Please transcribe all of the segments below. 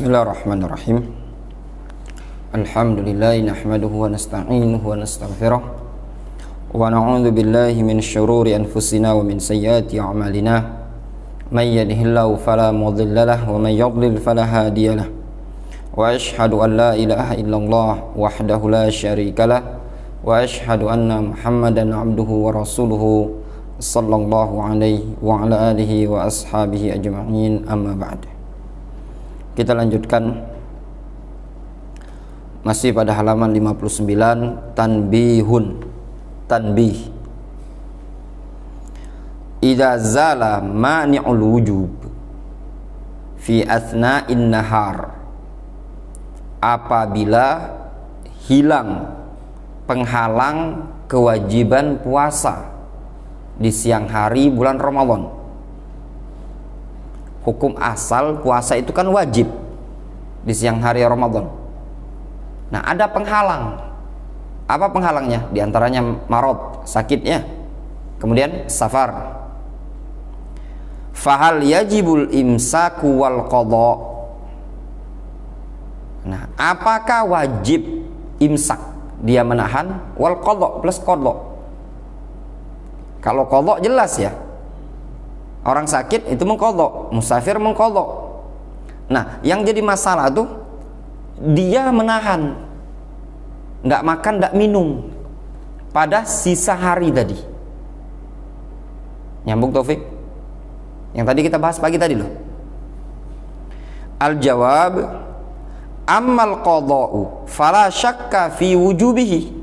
Bismillahirrahmanirrahim. Alhamdulillah nahmaduhu wa nasta'inuhu wa nastaghfiruh wa na'udzu billahi min syururi anfusina wa min sayyiati a'malina. May yahdihillahu fala mudilla lahu wa may yudlil fala hadiya lahu. Wa asyhadu an la ilaha illallah wahdahu la syarika lah wa asyhadu anna Muhammadan 'abduhu wa rasuluhu sallallahu alaihi wa ala alihi wa ashabihi ajma'in, amma ba'd. Kita lanjutkan masih pada halaman 59, tanbih. Idza zala mani'ul wujub fi athna'in nahar, apabila hilang penghalang kewajiban puasa di siang hari bulan Ramadan. Hukum asal puasa itu kan wajib di siang hari Ramadan. Nah, ada penghalang. Apa penghalangnya? Di antaranya marad, sakitnya. Kemudian safar. Fahal yajibul imsaku wal qadha. Nah, apakah wajib imsak? Dia menahan, wal qadha plus qadha. Kalau qadha jelas ya. Orang sakit itu mengqadha, musafir mengqadha. Nah, yang jadi masalah tuh dia menahan, nggak makan, nggak minum pada sisa hari tadi. Nyambung Taufik? Yang tadi kita bahas pagi tadi loh. Al-jawab, ammal qadha'u fala syakka fi wujubihi.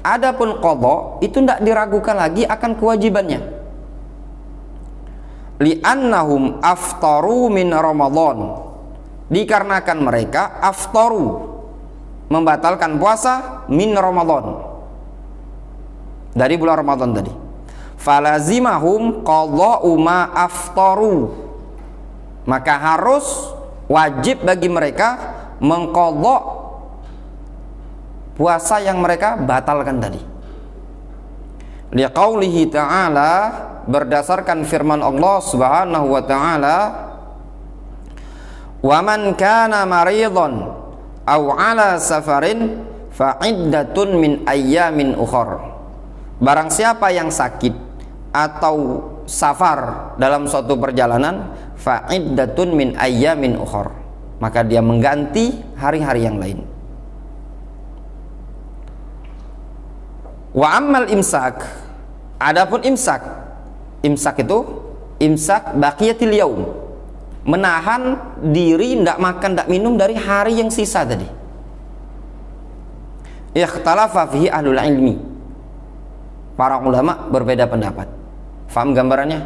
Adapun qadha itu tidak diragukan lagi akan kewajibannya. Li'annahum aftaru min Ramadan, dikarenakan mereka aftaru, membatalkan puasa min Ramadan, dari bulan Ramadan tadi. Falazimahum qadha'u ma aftaru, maka harus wajib bagi mereka mengqadha puasa yang mereka batalkan tadi. Liqaulihi ta'ala, berdasarkan firman Allah Subhanahu wa ta'ala, wa man kana maridhan aw ala safarin fa iddatun min ayyamin ukhar. Barang siapa yang sakit atau safar dalam suatu perjalanan, fa iddatun min ayyamin ukhar, maka dia mengganti hari-hari yang lain. Wa ammal imsak, adapun imsak itu imsak baqiyatil yaum, menahan diri tidak makan tidak minum dari hari yang sisa tadi. Ikhtalafa fihi ahlul ilmi, para ulama berbeda pendapat. Faham gambarannya?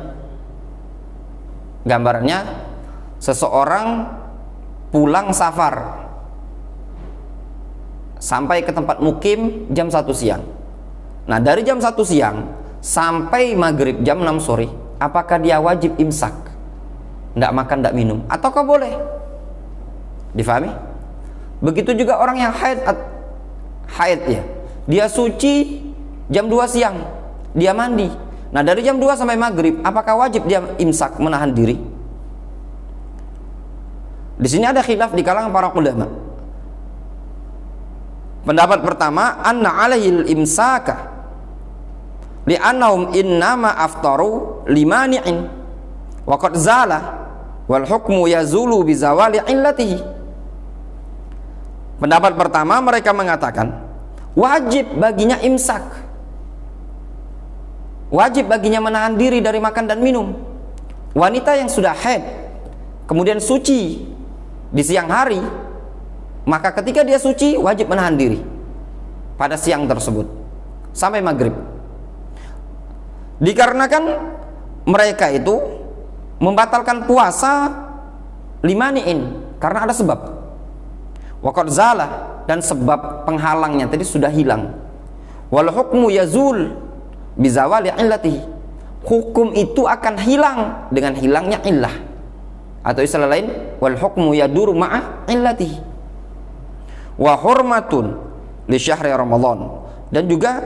Gambarannya seseorang pulang safar sampai ke tempat mukim jam 1 siang. Nah, dari jam 1 siang sampai maghrib jam 6 sore, apakah dia wajib imsak, tidak makan, tidak minum, ataukah boleh? Difahami? Begitu juga orang yang haid ya, dia suci jam 2 siang, dia mandi. Nah, dari jam 2 sampai maghrib, apakah wajib dia imsak, menahan diri? Di sini ada khilaf di kalangan para ulama. Pendapat pertama, anna alaihil imsaka li'annahum innama aftaru limani'in wa qad zala wal hukmu yazulu bi zawali illatihi. Pendapat pertama, mereka mengatakan wajib baginya imsak, wajib baginya menahan diri dari makan dan minum. Wanita yang sudah haid kemudian suci di siang hari, maka ketika dia suci wajib menahan diri pada siang tersebut sampai maghrib. Dikarenakan mereka itu membatalkan puasa limani'in karena ada sebab. Waqad zala, dan sebab penghalangnya tadi sudah hilang. Wal hukmu yazul bizawali illatihi, hukum itu akan hilang dengan hilangnya illah, atau istilah lain wal hukmu yaduru ma'a illatihi. Wa hurmatun li syahri Ramadan, dan juga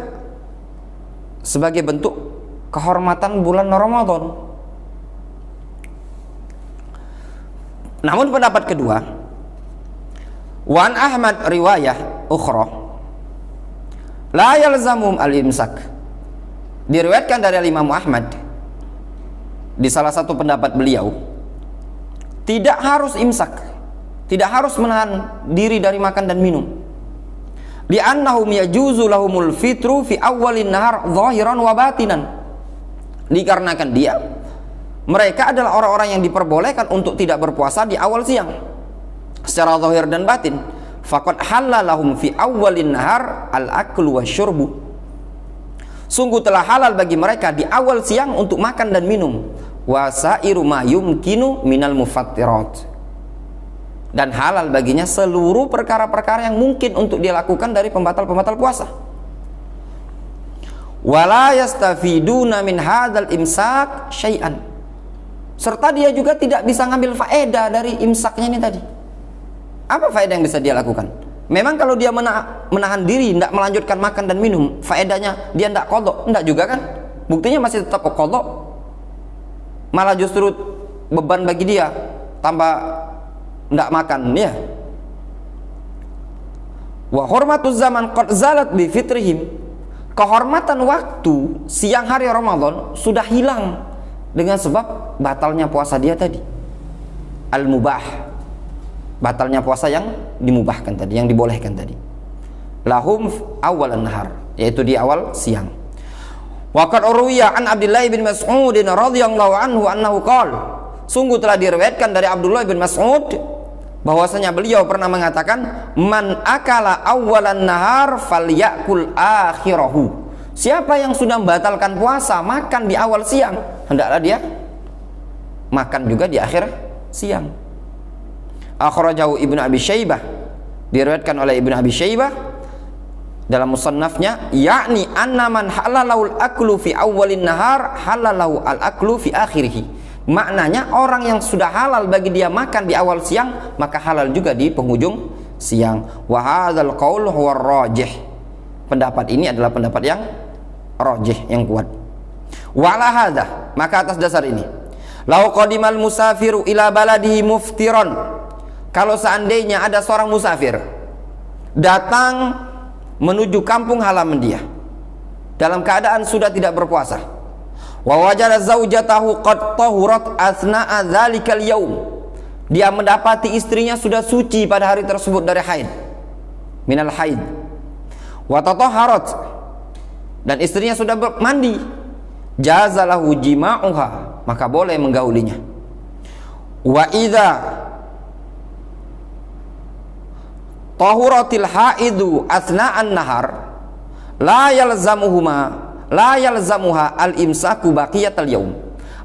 sebagai bentuk kehormatan bulan Ramadan. Namun pendapat kedua, Wa an Ahmad riwayah ukhra la yalzamum al-imsak. Diriwayatkan dari Imam Ahmad di salah satu pendapat beliau, tidak harus imsak, tidak harus menahan diri dari makan dan minum. Li'annahum yajuzu lahumul fitru fi awwalin nahar zahiran wa batinan. Dikarenakan mereka adalah orang-orang yang diperbolehkan untuk tidak berpuasa di awal siang secara zahir dan batin. Faqad halalahum fi awwalin nahar al-aklu wasyurbu. Sungguh telah halal bagi mereka di awal siang untuk makan dan minum. Wasairu ma yumkinu minal mufattirat. Dan halal baginya seluruh perkara-perkara yang mungkin untuk dia lakukan dari pembatal-pembatal puasa. Wala yastafiduna min hadzal imsak syai'an. Serta dia juga tidak bisa ngambil faedah dari imsaknya ini tadi. Apa faedah yang bisa dia lakukan? Memang kalau dia menahan diri, tidak melanjutkan makan dan minum, faedahnya dia tidak qadha, tidak juga kan? Buktinya masih tetap qadha. Malah justru beban bagi dia, tambah tidak makan, ya. Wa hurmatuz zaman qad zalat bi fitrihim. Kehormatan waktu siang hari Ramadan sudah hilang dengan sebab batalnya puasa dia tadi. Al-mubah, batalnya puasa yang dimubahkan tadi, yang dibolehkan tadi. Lahum awalan nahar, yaitu di awal siang. Wa qad urwiya an Abdullah bin Mas'ud radhiyallahu anhu annahu qala, sungguh telah diriwayatkan dari Abdullah bin Mas'ud bahwasanya beliau pernah mengatakan, man akala awalan nahar falyakul akhirahu. Siapa yang sudah membatalkan puasa makan di awal siang, hendaklah dia makan juga di akhir siang. Akhrajahu Ibnu Abi Syaibah, diriwayatkan oleh Ibnu Abi Syaibah dalam musannafnya, yakni anna man halalahu al-aklu fi awwalin nahar halalahu al-aklu fi akhirih. Maknanya orang yang sudah halal bagi dia makan di awal siang, maka halal juga di penghujung siang. Wa hadzal qaul huwa rajih. Pendapat ini adalah pendapat yang rajih, yang kuat. Wa ala hadza, maka atas dasar ini, lau qadimal musafiru ila baladihi muftiran. Kalau seandainya ada seorang musafir datang menuju kampung halaman dia dalam keadaan sudah tidak berpuasa, wa wajada zaujatahu qad tahurat asna'a dzalikal yaum, dia mendapati istrinya sudah suci pada hari tersebut dari haid, minal haid, wa tatahharat, dan istrinya sudah mandi, jazalahu jima'uha, maka boleh menggaulinya. Wa idza tahuratil haidu asna'an nahar la yalzamuha al-imsaku baqiyatal yaum.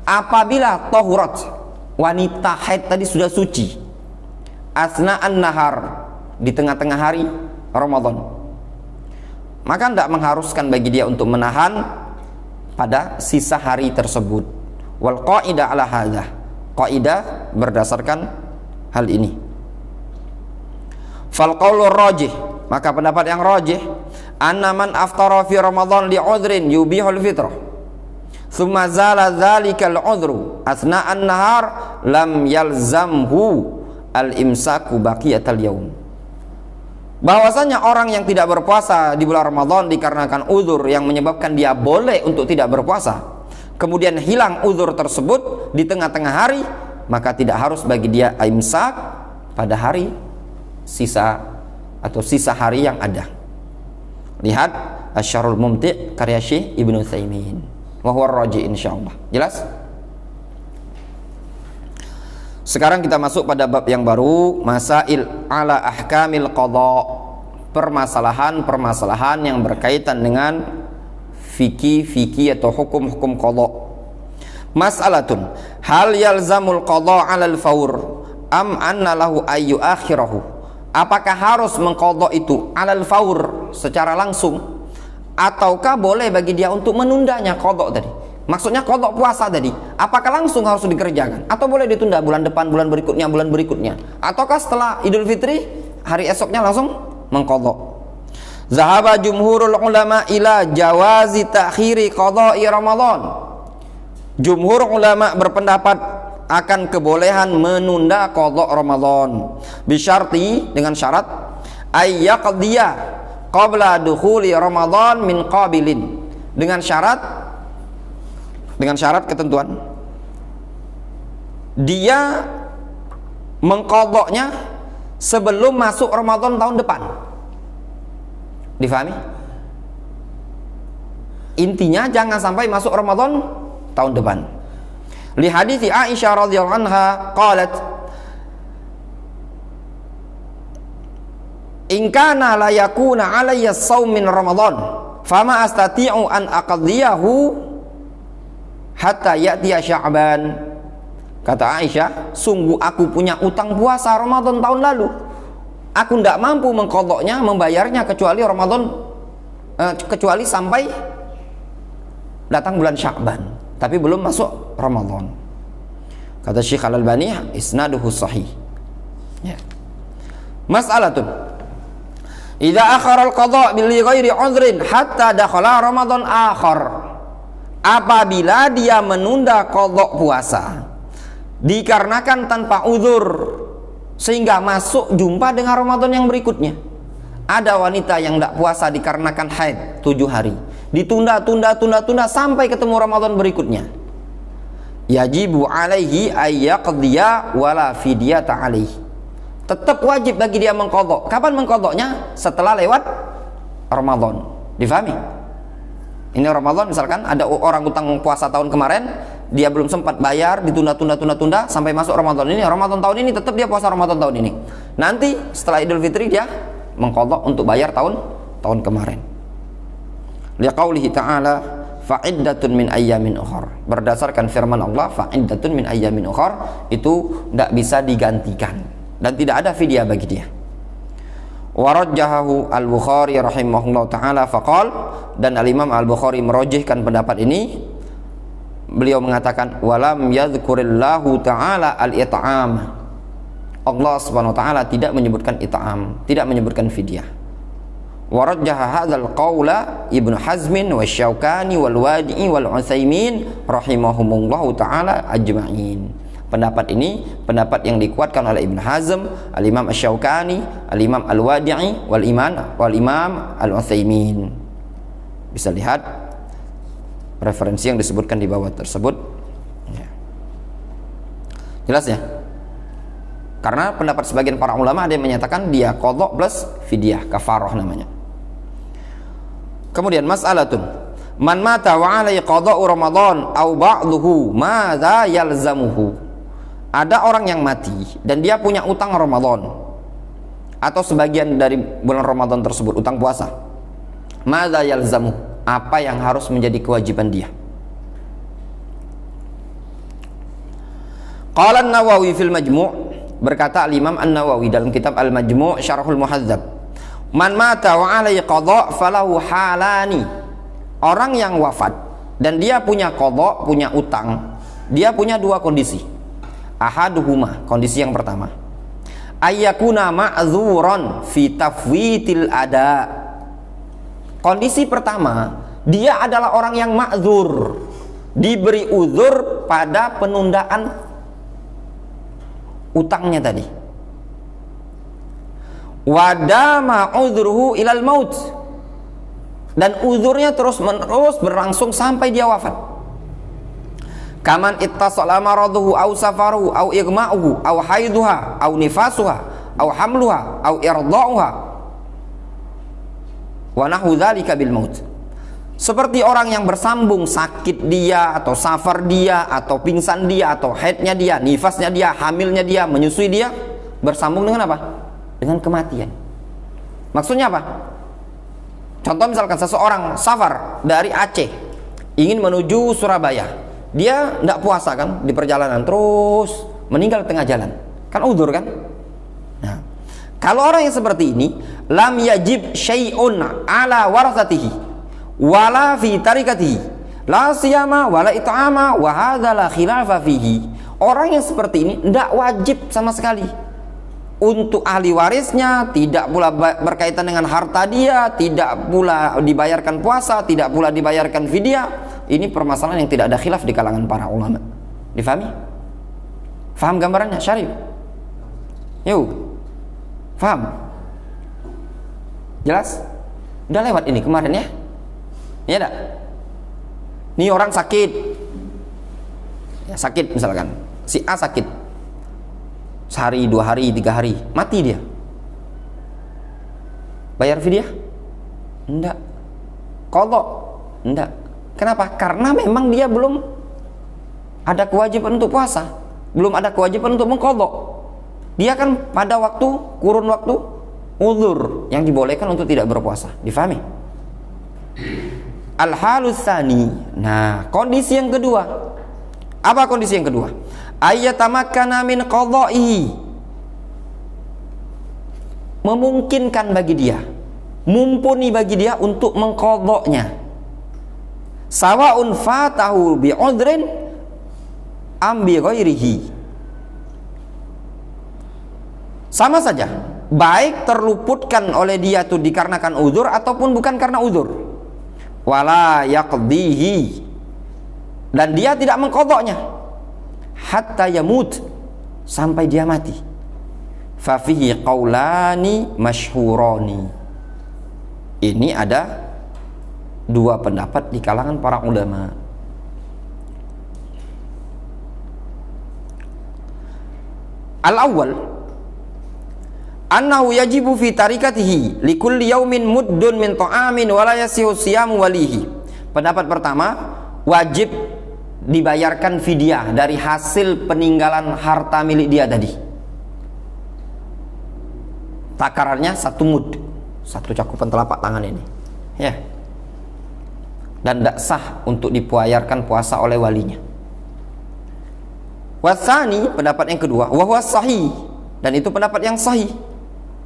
Apabila tahurat, wanita haid tadi sudah suci, asna'an nahar, di tengah-tengah hari Ramadan, maka tidak mengharuskan bagi dia untuk menahan pada sisa hari tersebut. Wal qaidah ala hadza, qaidah berdasarkan hal ini. Fal qaulur rajih, maka pendapat yang rajih, anna man aftara fi Ramadan li udhrin yubihul fitrah thumma zala dzalikal udhru asna'an nahar lam yalzamhu al-imsaku baqiyatal yaum. Bahwasanya orang yang tidak berpuasa di bulan Ramadan dikarenakan uzur yang menyebabkan dia boleh untuk tidak berpuasa, kemudian hilang uzur tersebut di tengah-tengah hari, maka tidak harus bagi dia imsak pada hari sisa atau sisa hari yang ada. Lihat Asy-Syarhul Mumti' karya Syekh Ibnu Utsaimin, wa huwa ar-raji insyaallah. Jelas? Sekarang kita masuk pada bab yang baru, masail ala ahkamil qadha, permasalahan-permasalahan yang berkaitan dengan fikih atau hukum-hukum qadha. Mas'alatun, hal yalzamul qadha 'alal faur am anna lahu ayyu akhirahu? Apakah harus mengqadha itu 'alal faur, secara langsung, ataukah boleh bagi dia untuk menundanya qadha tadi? Maksudnya qadha puasa tadi, apakah langsung harus dikerjakan atau boleh ditunda bulan depan, bulan berikutnya, ataukah setelah Idul Fitri hari esoknya langsung mengqadha? Zahaba jumhurul ulama ila jawazi ta'khiri qada'i Ramadan. Jumhur ulama berpendapat akan kebolehan menunda qadha Ramadan, bisyarti, dengan syarat ayyaqdiya qabla dukhuli Ramadan min qabilin, dengan syarat ketentuan dia mengqadhanya sebelum masuk Ramadan tahun depan. Difahami? Intinya jangan sampai masuk Ramadan tahun depan. Li hadithi Aisyah radhiyallahu anha qalat in kana la yakuna alayya shaum min Ramadan fama astati'u an aqdiyahu hatta ya'tiya Sya'ban. Kata Aisyah, sungguh aku punya utang puasa Ramadan tahun lalu, aku tidak mampu mengqadhanya, membayarnya kecuali kecuali sampai datang bulan Sya'ban, tapi belum masuk Ramadan. Kata Syekh Al-Albani, isnaduhu sahih. Ya. Mas'alatun idza akhara al-qadha' bi ghairi 'udhrin hatta dakhala Ramadan akhar. Apabila dia menunda qadha' puasa dikarenakan tanpa uzur sehingga masuk jumpa dengan Ramadan yang berikutnya. Ada wanita yang tidak puasa dikarenakan haid 7 hari, ditunda sampai ketemu Ramadan berikutnya. Yajibu alaihi ayyaqdiya wala fidyata alaihi. Tetap wajib bagi dia mengqadha. Kapan mengqadhanya? Setelah lewat Ramadan. Difahami? Ini Ramadan misalkan ada orang utang puasa tahun kemarin, dia belum sempat bayar, ditunda sampai masuk Ramadan ini. Ramadan tahun ini tetap dia puasa Ramadan tahun ini. Nanti setelah Idul Fitri dia mengqadha untuk bayar tahun kemarin. Liqaulihi ta'ala fa'iddatun min ayyamin ukhar. Berdasarkan firman Allah, fa'iddatun min ayyamin ukhar, itu tidak bisa digantikan dan tidak ada fidyah bagi dia. Warajjahahu Al-Bukhari rahimahullah ta'ala faqal, dan Al-Imam Al-Bukhari merojihkan pendapat ini. Beliau mengatakan walam yadhkurillahu ta'ala al-it'am. Allah subhanahu wa ta'ala tidak menyebutkan it'am, tidak menyebutkan fidyah. Warajjaha hadzal qaula Ibnu Hazmin wa Syaukani wal Wadi'i wal Utsaimin rahimahumullahu ta'ala ajma'in. Pendapat ini pendapat yang dikuatkan oleh Ibn Hazm, Al-Imam Asy-Syaukani, Al-Imam Al-Wadi'i wal Imam Al-Utsaimin. Bisa lihat referensi yang disebutkan di bawah tersebut. Jelas ya? Karena pendapat sebagian para ulama ada yang menyatakan dia qadha plus fidyah, kafarah namanya. Kemudian mas'alatun man mata wa alaihi qadha'u Ramadan aw ba'dhuhu madza yalzamuhu. Ada orang yang mati dan dia punya utang Ramadan atau sebagian dari bulan Ramadan tersebut, utang puasa. Madza yalzamuhu, apa yang harus menjadi kewajiban dia? Qala An-Nawawi fil Majmu', berkata Al-Imam An-Nawawi dalam kitab Al-Majmu' Syarhul Muhadzab, man mata wa alaihi qadha' falahu halani. Orang yang wafat dan dia punya qadha', punya utang, dia punya dua kondisi. Ahaduhuma, kondisi yang pertama, ayyakuna ma'dzuran fi tafwitil ada. Kondisi pertama, dia adalah orang yang ma'dzur, diberi uzur pada penundaan utangnya tadi. Wadama uzruhu ilal maut, dan uzurnya terus menerus berlangsung sampai dia wafat. Kaman ittasala maraduhu aw safaruhu aw igma'uhu aw haiduha aw nifasuha aw hamluha aw irda'uha wa nahu dzalika bil maut. Seperti orang yang bersambung sakit dia atau safar dia atau pingsan dia atau haidnya dia, nifasnya dia, hamilnya dia, menyusui dia, bersambung dengan apa? Dengan kematian. Maksudnya apa? Contoh misalkan seseorang safar dari Aceh ingin menuju Surabaya. Dia tidak puasa kan di perjalanan, terus meninggal tengah jalan, kan udzur kan? Nah, kalau orang yang seperti ini, lam yajib syai'un ala warasatihi wala fi tarikatihi la siyama wala it'ama wa hadza la khilafa fihi. Orang yang seperti ini tidak wajib sama sekali untuk ahli warisnya, tidak pula berkaitan dengan harta dia, tidak pula dibayarkan puasa, tidak pula dibayarkan fidyah. Ini permasalahan yang tidak ada khilaf di kalangan para ulama. Difahami? Faham gambarannya, Syarif? Yuk, faham? Jelas? Udah lewat ini kemarin ya? Iya enggak? Ini orang sakit. Ya, sakit misalkan. Si A sakit. Sehari, 2 hari, 3 hari, mati dia. Bayar fidyah? Enggak. Qadha? Enggak. Kenapa? Karena memang dia belum ada kewajiban untuk puasa, belum ada kewajiban untuk mengqadha. Dia kan pada waktu kurun waktu uzur yang dibolehkan untuk tidak berpuasa. Difahami? Al-halus tsani. Nah, kondisi yang kedua. Apa kondisi yang kedua? Ayyatamakkana min qadha'ihi. Memungkinkan bagi dia, mumpuni bagi dia untuk mengqadhanya. Sawa'un fatahu bi'udhrin am bi ghairihi. Sama saja, baik terluputkan oleh dia itu dikarenakan uzur ataupun bukan karena uzur. Wala yaqdihi, dan dia tidak mengqadhanya hatta yamut, sampai dia mati. Fa fihi qaulani masyhurani. Ini ada 2 pendapat di kalangan para ulama. Al-awwal annahu yajibu fi tarikatihi likulli yaumin muddun min ta'amin wa la yasihu siyamu walihi. Pendapat pertama, wajib dibayarkan fidyah dari hasil peninggalan harta milik dia tadi. Takarannya 1 mud, 1 cakupan telapak tangan ini. Ya. Dan tidak sah untuk dibayarkan puasa oleh walinya. Wasani, pendapat yang kedua, wa huwa sahih, dan itu pendapat yang sahih.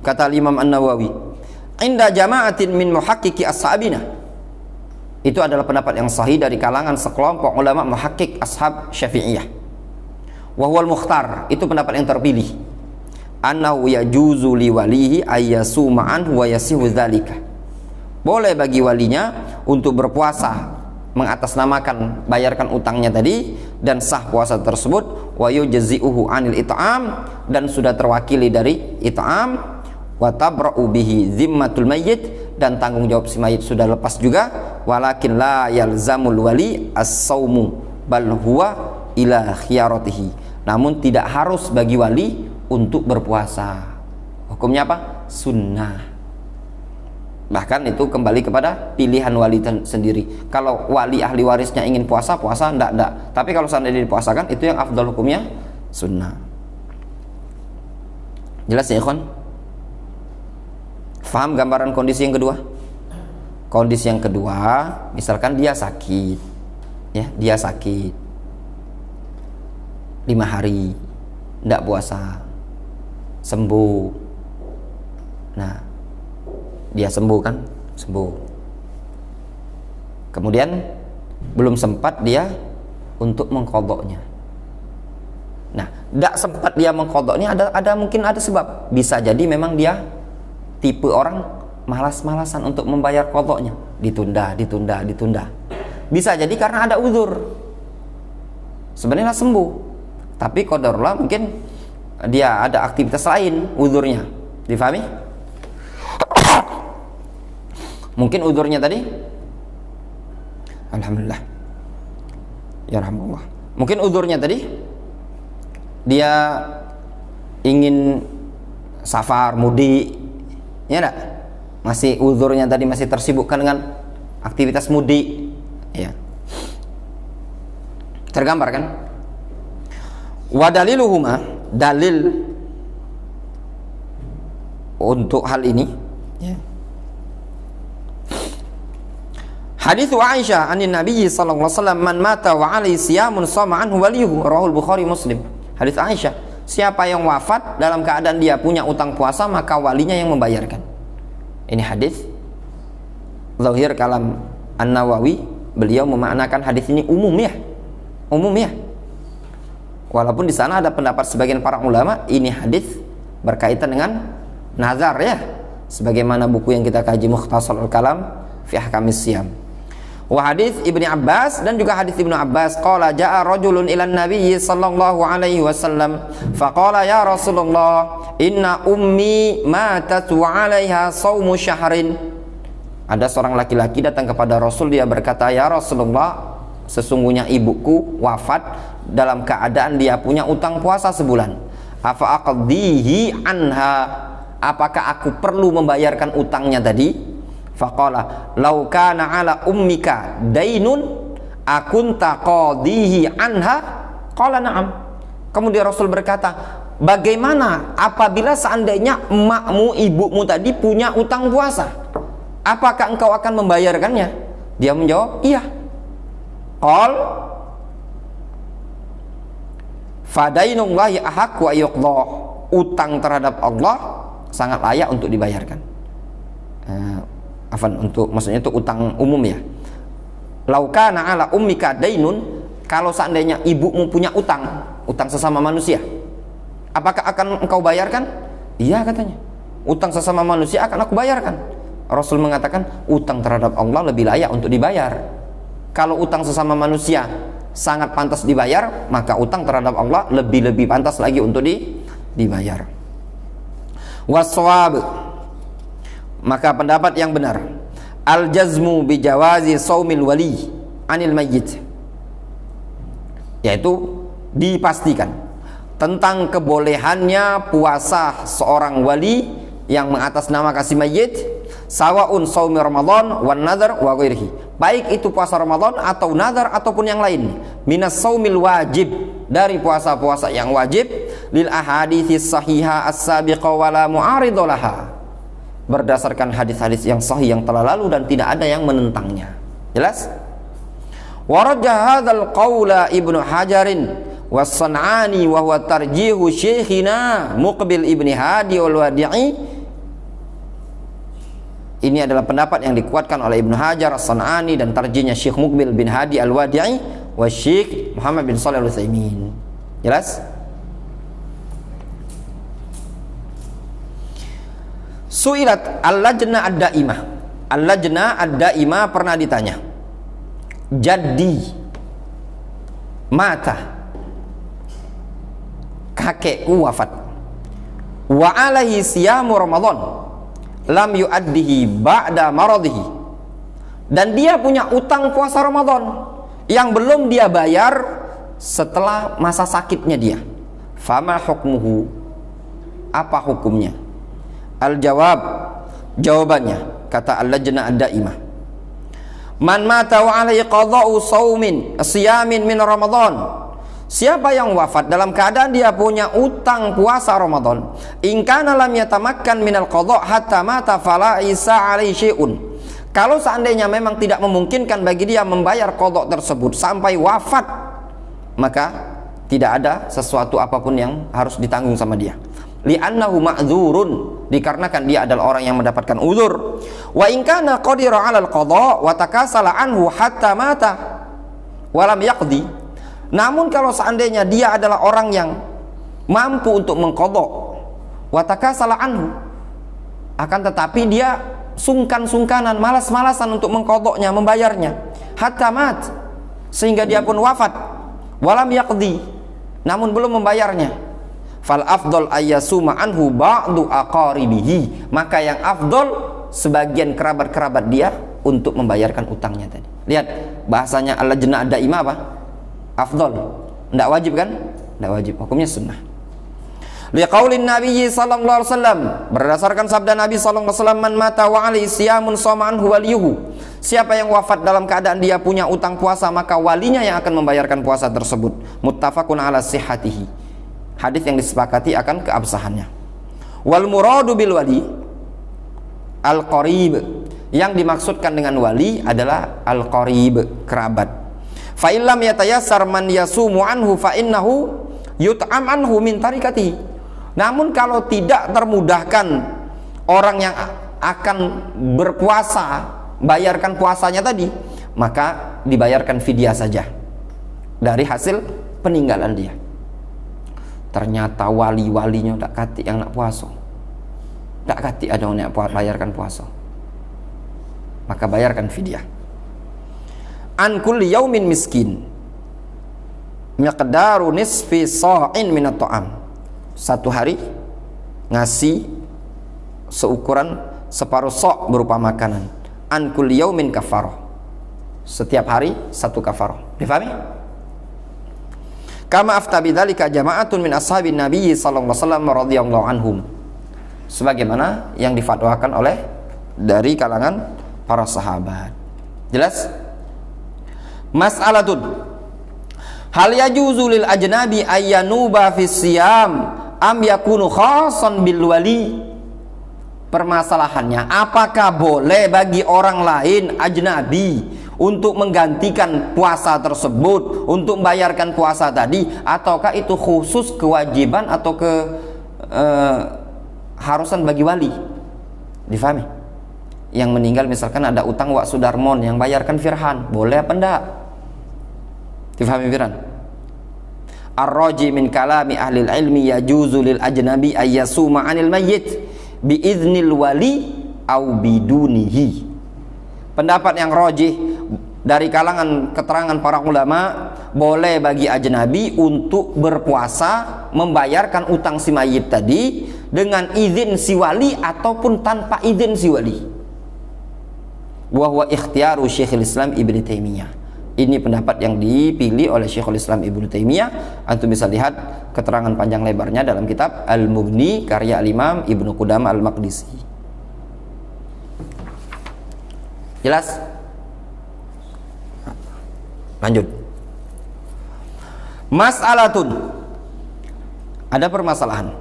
Kata Imam An-Nawawi, inda jama'atin min muhaqqiqi ashabina. Itu adalah pendapat yang sahih dari kalangan sekelompok ulama muhaqqiq ashab Syafi'iyah. Wa huwal mukhtar, itu pendapat yang terpilih. Annahu yajuzu li walihi ayyasuma anhu wa yasihu dzalika. Boleh bagi walinya untuk berpuasa mengatasnamakan bayarkan utangnya tadi, dan sah puasa tersebut. Wa yujzi'uhu anil it'am, dan sudah terwakili dari it'am. Wa tabra'u bihi zimmatul mayyit, dan tanggung jawab si mayit sudah lepas juga. Walakin la yalzamul wali as-saumu bal huwa ila khiyaratihi. Namun tidak harus bagi wali untuk berpuasa. Hukumnya apa? Sunnah. Bahkan itu kembali kepada pilihan wali sendiri. Kalau wali ahli warisnya ingin puasa, puasa, enggak. Tapi kalau seandainya dipuasakan, itu yang afdal hukumnya sunnah. Jelas ya ikhwan? Faham gambaran kondisi yang kedua? Kondisi yang kedua, misalkan dia sakit, ya, dia sakit 5 hari, enggak puasa, sembuh. Nah, dia sembuh kan? Sembuh. Kemudian belum sempat dia untuk mengqadhanya. Nah, tidak sempat dia mengqadhanya, ada mungkin ada sebab. Bisa jadi memang dia tipe orang malas-malasan untuk membayar qadhanya, ditunda. Bisa jadi karena ada uzur. Sebenarnya sembuh, tapi qadarullah mungkin dia ada aktivitas lain uzurnya. Difahami? Mungkin uzurnya tadi, alhamdulillah, ya rahmatullah. Mungkin uzurnya tadi dia ingin safar, mudik, ya enggak? Masih uzurnya tadi masih tersibukkan dengan aktivitas mudik, ya. Tergambar kan? Wa daliluhuma, dalil untuk hal ini, ya. Hadits Aisyah anin Nabi sallallahu alaihi wasallam, man mata wa alaihi siyamun shama anhu waliyuhu, rahul Bukhari Muslim. Hadits Aisyah, siapa yang wafat dalam keadaan dia punya utang puasa, maka walinya yang membayarkan. Ini hadis zahir kalam An-Nawawi, beliau memaknakan hadis ini umum ya. Walaupun di sana ada pendapat sebagian para ulama, ini hadis berkaitan dengan nazar ya. Sebagaimana buku yang kita kaji Mukhtasarul Kalam fi Ahkamis Siyam. Wa hadis Ibnu Abbas, dan juga hadis Ibnu Abbas, qala jaa rajulun ila Nabi sallallahu alaihi wasallam faqala ya Rasulullah inna ummi matat wa 'alaiha shaumu syahrin. Ada seorang laki-laki datang kepada Rasul, dia berkata, ya Rasulullah, sesungguhnya ibuku wafat dalam keadaan dia punya utang puasa sebulan. Afa aqdihi anha, apakah aku perlu membayarkan utangnya tadi? Faqala law kana ala ummika dainun akunta qadihi anha, qala na'am. Kemudian Rasul berkata, bagaimana apabila seandainya emakmu, ibumu tadi punya utang puasa, apakah engkau akan membayarkannya? Dia menjawab, iya. Qal fadainullahi ahaqqu ayyuqdha, utang terhadap Allah sangat layak untuk dibayarkan. Maksudnya itu utang umum ya. Laukana ala ummika dainun, kalau seandainya ibumu punya utang sesama manusia, apakah akan engkau bayarkan? Iya katanya, utang sesama manusia akan aku bayarkan. Rasul mengatakan utang terhadap Allah lebih layak untuk dibayar. Kalau utang sesama manusia sangat pantas dibayar, maka utang terhadap Allah lebih pantas lagi untuk dibayar. Waswab, maka pendapat yang benar, al-jazmu bi jawazi saumil wali anil mayyit, yaitu dipastikan tentang kebolehannya puasa seorang wali yang mengatasnamakan si mayyit, sawaun saumi Ramadan wan nadar wa ghairihi, baik itu puasa Ramadan atau nadar ataupun yang lain, minas saumil wajib, dari puasa-puasa yang wajib, lil ahaditsis sahihah as-sabiqah wala mu'aridha laha, berdasarkan hadis-hadis yang sahih yang telah lalu dan tidak ada yang menentangnya. Jelas? Warajah hadzal qaula Ibnu Hajarin was-San'ani wa huwa tarjihu syekhina Muqbil Ibni Hadi al-Wadi'i. Ini adalah pendapat yang dikuatkan oleh Ibnu Hajar, As-San'ani, dan tarjihnya Syekh Muqbil bin Hadi al-Wadi'i wa Syekh Muhammad bin Shalih al-Utsaimin. Jelas? Su'ilat al-lajna ad-daimah. Al-lajna ad-daimah pernah ditanya, jadi mata, kakekku wafat, wa alaihi siyamu Ramadan lam yuaddihi ba'da maradihi, dan dia punya utang puasa Ramadan yang belum dia bayar setelah masa sakitnya dia. Fama hukmuhu, apa hukumnya? Al-jawab, jawabannya, kata al-lajna ad-daimah, man mata wa alaihi qada'u siyamin min Ramadan, siapa yang wafat dalam keadaan dia punya utang puasa Ramadan, in kana lam yatamakkan minal qada' hatta mata fala isa alaihi syai'un, kalau seandainya memang tidak memungkinkan bagi dia membayar qada' tersebut sampai wafat, maka tidak ada sesuatu apapun yang harus ditanggung sama dia. Li'annahu ma'dzurun, dikarenakan dia adalah orang yang mendapatkan uzur. Wa in kana qadira 'alal qada' wa takasala anhu hatta mata wa lam yaqdi, namun kalau seandainya dia adalah orang yang mampu untuk mengqadha, wa takasala anhu, akan tetapi dia sungkan-sungkanan, malas-malasan untuk mengqadhanya, membayarnya, hatta mat, sehingga dia pun wafat, wa lam yaqdi, namun belum membayarnya, fal afdal ayyasuma anhu ba'du aqaribihi, maka yang afdal sebagian kerabat-kerabat dia untuk membayarkan utangnya tadi. Lihat bahasanya al-lajna ad-daimah apa? Afdal, tidak wajib kan? Tidak wajib, hukumnya sunnah. Liqaulin Nabi sallallahu alaihi wasallam, berdasarkan sabda Nabi sallallahu alaihi wasallam, man mata wa alaihi siyamun shoma anhu waliyuhu, siapa yang wafat dalam keadaan dia punya utang puasa, maka walinya yang akan membayarkan puasa tersebut. Muttafaqun ala sihhatihi, hadis yang disepakati akan keabsahannya. Wal muradu bil wali al-qarib, yang dimaksudkan dengan wali adalah al-qarib, kerabat. Fa illam yatayassar man yasumu anhu fa innahu yut'am anhu min tarikati, namun kalau tidak termudahkan orang yang akan berpuasa bayarkan puasanya tadi, maka dibayarkan fidyah saja dari hasil peninggalan dia. Ternyata wali-walinya tak kati yang nak puasa, tak kati ada yang nak bayarkan puasa, maka bayarkan fidyah. an kulli yaumin miskin miqdaru nisfi sa'in minat ta'am. Satu hari ngasih seukuran separuh sok berupa makanan. An kulli yaumin kafarah. Setiap hari satu kafarah. Difahami? Kama afta bidzalika jama'atun min ashabin Nabi sallallahu alaihi wasallam radhiyallahu anhum. Sebagaimana yang difatwakan oleh dari kalangan para sahabat. Jelas? Mas'alatun. Hal yajuzu lil ajnabi ayyanuba fi siyam am yakunu khassan bil wali? Permasalahannya, apakah boleh bagi orang lain ajnabi untuk menggantikan puasa tersebut, untuk membayarkan puasa tadi, ataukah itu khusus kewajiban atau harusan bagi wali? Difahami? Yang meninggal misalkan ada utang Wak Sudarmon, yang bayarkan Firhan, boleh apa enggak? Difahami Firhan? Ar-raji min kalami ahli ilmi yajuzu lil ajnabi ayyasuma 'anil mayyit bi idznil wali au bidunihi. Pendapat yang rajih dari kalangan keterangan para ulama, boleh bagi ajnabi untuk berpuasa membayarkan utang si mayit tadi dengan izin si wali ataupun tanpa izin si wali. Wa huwa ikhtiyaru Syekhul Islam Ibnu Taimiyah. Ini pendapat yang dipilih oleh Syekhul Islam Ibnu Taimiyah. Antum bisa lihat keterangan panjang lebarnya dalam kitab Al-Mughni karya Al-Imam Ibnu Qudamah Al-Maqdisi. Jelas? Lanjut. Mas'alatun. Ada permasalahan.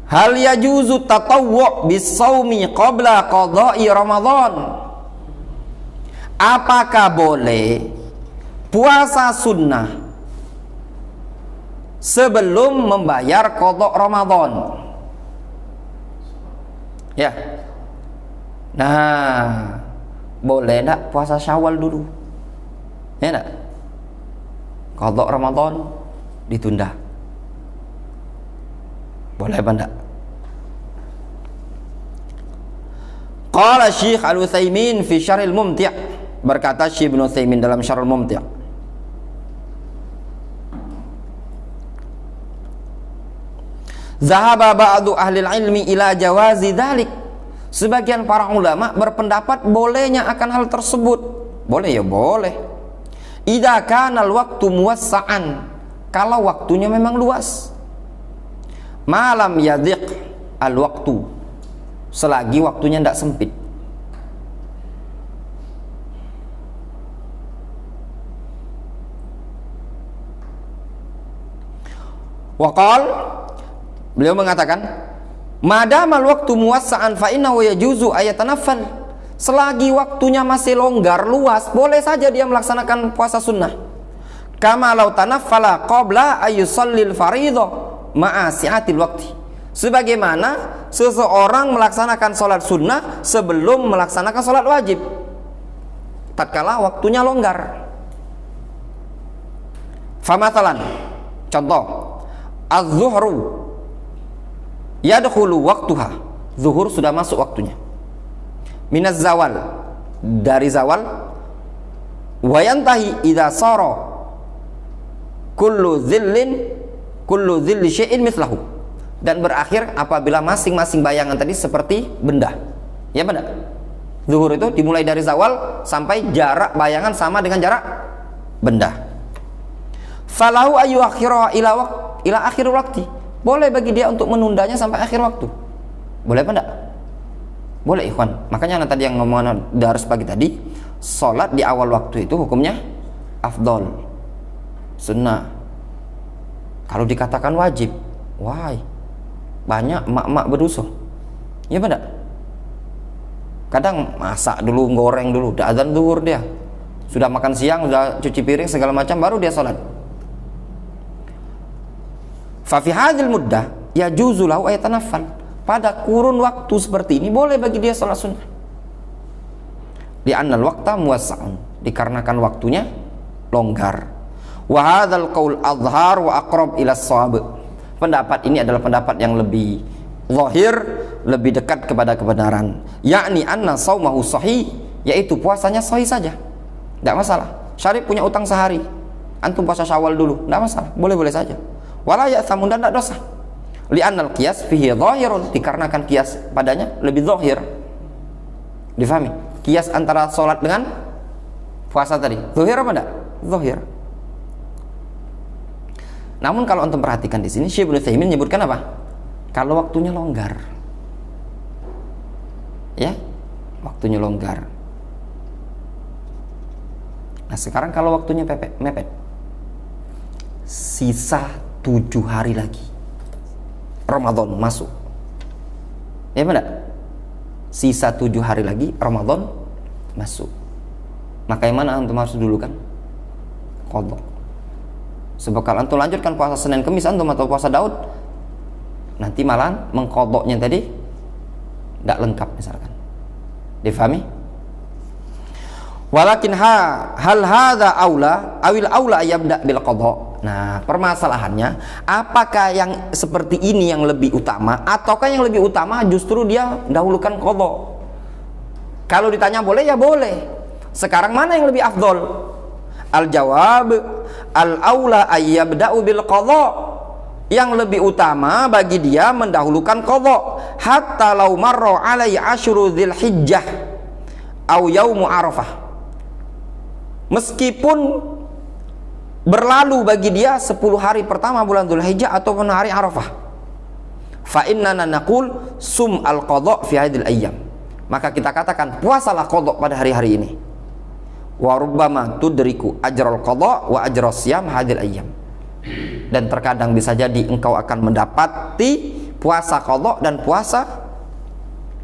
Hal yajuzu tatawwu' bis-shaumi qabla qada'i Ramadan? Apakah boleh puasa sunnah sebelum membayar qada' Ramadan? Ya. Nah, boleh enggak puasa Syawal dulu? Ya enggak? Qada' Ramadan ditunda. Boleh apa enggak? Qala Syekh Al-Utsaimin fi Syarhil Mumti', berkata Syekh Ibnu Utsaimin dalam Syarhul Mumti', zahaba ba'du ahli ilmi ila jawazi dzalik. Sebagian para ulama berpendapat bolehnya akan hal tersebut. Boleh ya boleh. Idza kana al-waqtu muwassa'an, kalau waktunya memang luas. Malam yadhiq al-waqtu, selagi waktunya tidak sempit. Waqal, beliau mengatakan, madamal waktu muwassa'an fa innahu yajuzu ayatanaffal. Selagi waktunya masih longgar, luas, boleh saja dia melaksanakan puasa sunnah. Kama law tanaffala qabla ayyusallil fardhu ma'a si'atil waqti. Sebagaimana seseorang melaksanakan sholat sunnah sebelum melaksanakan sholat wajib, tatkala waktunya longgar. Famatalan, contoh, az-zuhru yadkhulu waqtuha, zuhur sudah masuk waktunya. Minaz zawal, dari zawal, wa yantahi idza sara kullu dhilli syai'in mithlahu, dan berakhir apabila masing-masing bayangan tadi seperti benda. Ya benar. Zuhur itu dimulai dari zawal sampai jarak bayangan sama dengan jarak benda. Falahu ayu akhira ila akhir waktu. Boleh bagi dia untuk menundanya sampai akhir waktu. Boleh apa enggak? Boleh ikhwan. Makanya tadi yang ngomong daras pagi tadi, sholat di awal waktu itu hukumnya afdol, sunnah. Kalau dikatakan wajib, why? Banyak emak-emak berdosa. Ya benar. Kadang masak dulu, goreng dulu, udah azan zuhur dia. Sudah makan siang, sudah cuci piring segala macam, baru dia sholat. Fa fi hadzal muddah yajuzu lahu ayatanaffal. Pada kurun waktu seperti ini boleh bagi dia sholat sunnah. Li'annal waqta muwassa'un, dikarenakan waktunya longgar. Wa hadzal qaul azhar wa aqrab ila shawab. Pendapat ini adalah pendapat yang lebih zahir, lebih dekat kepada kebenaran. Yakni anna shaumahu sahih, yaitu puasanya sahih saja, tidak masalah. Syarif punya utang sehari, antum puasa Syawal dulu, tidak masalah, boleh-boleh saja. Wala ya'thamun, dan tidak dosa. Li'annal qiyas fihi dhahirun, dikarenakan kias padanya lebih zahir. Difahami? Kias antara sholat dengan puasa tadi, zahir apa tidak? Zahir. Namun kalau antum perhatikan di sini, Syekh Ibnu Utsaimin menyebutkan apa? Kalau waktunya longgar, ya, waktunya longgar. Nah sekarang kalau waktunya mepet, sisa 7 hari lagi Ramadan masuk, ya benar? Sisa 7 hari lagi Ramadan masuk. Maka yang mana antum harus dulu kan? Qadha. Sebab kalau antum lanjutkan puasa Senin Kamis antum atau puasa Daud, nanti malah mengqadhanya tadi tidak lengkap misalkan. Difahami? Walakin hal hadza aula awil aula yabda bil qadha. Nah, permasalahannya apakah yang seperti ini yang lebih utama ataukah yang lebih utama justru dia dahulukan qadha? Kalau ditanya boleh ya boleh. Sekarang mana yang lebih afdol? Al jawab al aula ayyabda'u bil qadha. Yang lebih utama bagi dia mendahulukan qadha hatta law marra alai asyru dzilhijjah au yaumu arafah. Meskipun berlalu bagi dia 10 hari pertama bulan Dzulhijjah ataupun hari Arafah. Fa innana naqul sum al-qadha fi hadhil ayyam. Maka kita katakan puasalah qadha pada hari-hari ini. Wa rubbama tudriku ajral qadha wa ajras siyam hadhil ayyam. Dan terkadang bisa jadi engkau akan mendapati puasa qadha dan puasa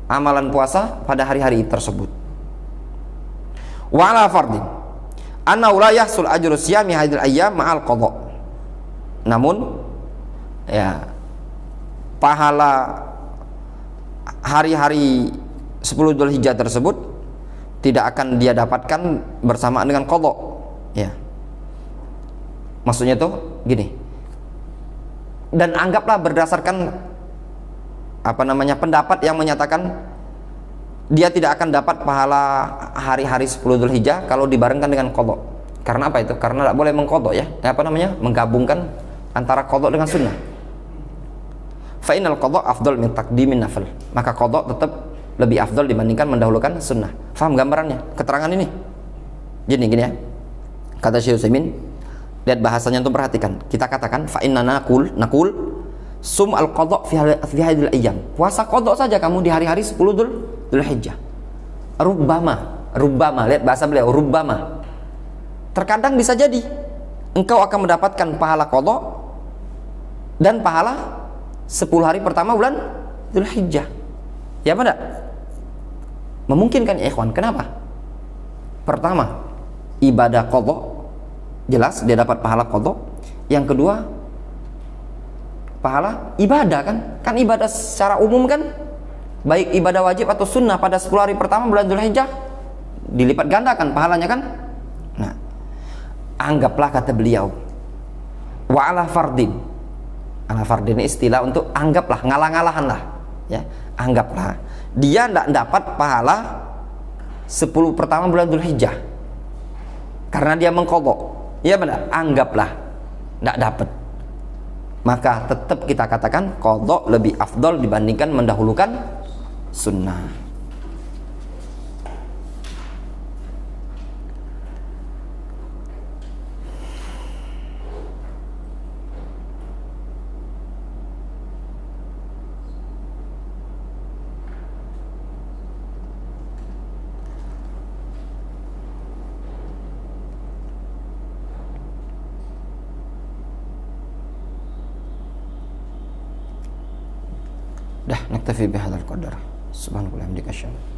amalan puasa pada hari-hari tersebut. Wa ala fardin anna la yahsul ajru siyami hadhil ayyam ma'al qadha. Namun ya pahala hari-hari 10 Dzulhijjah tersebut tidak akan dia dapatkan bersamaan dengan qadha. Ya. Maksudnya tuh gini. Dan anggaplah berdasarkan pendapat yang menyatakan dia tidak akan dapat pahala hari-hari 10 Dzulhijjah kalau dibarengkan dengan qadha. Karena apa itu? Karena tidak boleh mengqadha ya. Menggabungkan antara qadha dengan sunnah. Fa innal qadha afdal min taqdimin nafl. Maka qadha tetap lebih afdal dibandingkan mendahulukan sunnah. Faham gambarannya? Keterangan ini. Gini ya. Kata Syekh Utsaimin, lihat bahasanya untuk perhatikan. Kita katakan fa inna naqul sum al qadha fi hadhil ayyam. Puasa qadha saja kamu di hari-hari 10 Dzulhijjah. Rubbama, lihat bahasa beliau, rubbama. Terkadang bisa jadi engkau akan mendapatkan pahala qadha dan pahala 10 hari pertama bulan Dzulhijjah. Ya apa enggak? Memungkinkan ya ikhwan. Kenapa? Pertama, ibadah qadha jelas dia dapat pahala qadha. Yang kedua, pahala ibadah kan ibadah secara umum kan, baik ibadah wajib atau sunnah pada 10 hari pertama bulan Dzulhijjah dilipat gandakan pahalanya kan. Nah, anggaplah kata beliau wa ala fardin. Ala fardin istilah untuk anggaplah, ngalah-ngalahan lah ya. Anggaplah dia tidak dapat pahala 10 pertama bulan Dzulhijjah karena dia mengqadha. Ya benar, anggaplah tidak dapat. Maka tetap kita katakan qadha lebih afdal dibandingkan mendahulukan sunnah. Dah, naktafi bihadzal qadar. Subhanallah wa bihamdika asyhadu